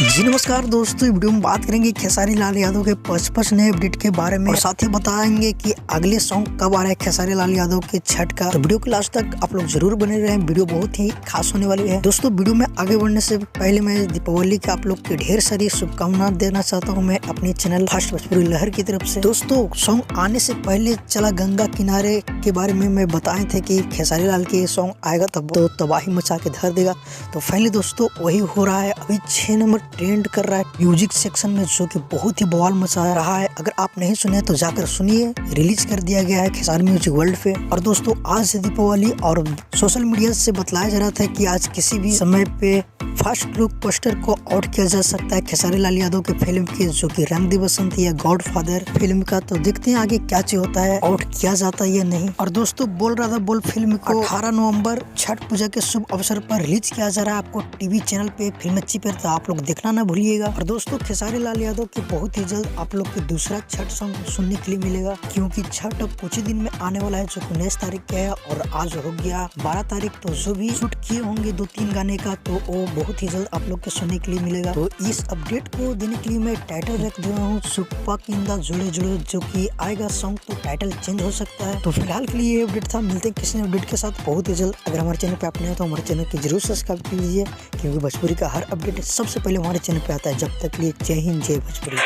जी नमस्कार दोस्तों, वीडियो में बात करेंगे खेसारी लाल यादव के 55 नए अपडेट के बारे में और साथ ही बताएंगे कि अगले सॉन्ग कब आ रहा है खेसारी लाल यादव के छठ का। तो वीडियो के लास्ट तक आप लोग जरूर बने रहें, वीडियो बहुत ही खास होने वाली है। दोस्तों वीडियो में आगे बढ़ने से पहले मैं दीपावली के आप लोग के ढेर सारी शुभकामनाएं देना चाहता हूँ मैं अपने चैनल फास्ट भोजपुरी लहर की तरफ से। दोस्तों सॉन्ग आने से पहले चला गंगा किनारे के बारे में मैं बताए थे कि खेसारी लाल के सॉन्ग आएगा तब तो तबाही मचा के धर देगा। तो फाइनली दोस्तों वही हो रहा है, अभी 6 नंबर ट्रेंड कर रहा है म्यूजिक सेक्शन में, जो कि बहुत ही बवाल मचा रहा है। अगर आप नहीं सुने तो जाकर सुनिए, रिलीज कर दिया गया है खेसारी म्यूजिक वर्ल्ड पे। और दोस्तों आज से दीपावली और सोशल मीडिया से बतलाया जा रहा था कि आज किसी भी समय पे फर्स्ट लुक पोस्टर को आउट किया जा सकता है खेसारी लाल यादव के फिल्म के, जो कि रंग दे बसंती या गॉड फादर फिल्म का। तो देखते हैं आगे क्या चीज होता है, आउट किया जाता है या नहीं। और दोस्तों बोल रहा था बोल फिल्म को 18 नवंबर छठ पूजा के शुभ अवसर पर रिलीज किया जा रहा है आपको टीवी चैनल पे फिल्म अच्छी पर, तो आप लोग देखना ना भूलिएगा। और दोस्तों खेसारी लाल यादव की बहुत ही जल्द आप लोग के दूसरा छठ सॉन्ग सुनने के लिए मिलेगा, क्योंकि छठ अब कुछ ही दिन में आने वाला है, जो 19 तारीख का है और आज हो गया 12 तारीख। तो जो भी शूट किए होंगे 2-3 गाने का, तो वो बहुत ही जल्द आप लोग के सुनने के लिए मिलेगा। तो इस अपडेट को देने के लिए मैं टाइटल रख दिया हूँ सुप्पा किंदा जुड़े जुड़े, जो कि आएगा सॉन्ग तो टाइटल चेंज हो सकता है। तो फिलहाल के लिए ये अपडेट था, मिलते हैं किसी ने अपडेट के साथ बहुत ही जल्द। अगर हमारे चैनल पे आप नए हो तो हमारे चैनल की जरूर सब्सक्राइब कीजिए, क्योंकि भोजपुरी का हर अपडेट सबसे पहले हमारे चैनल पे आता है। जब तक के लिए जय हिंद, जय भोजपुरी।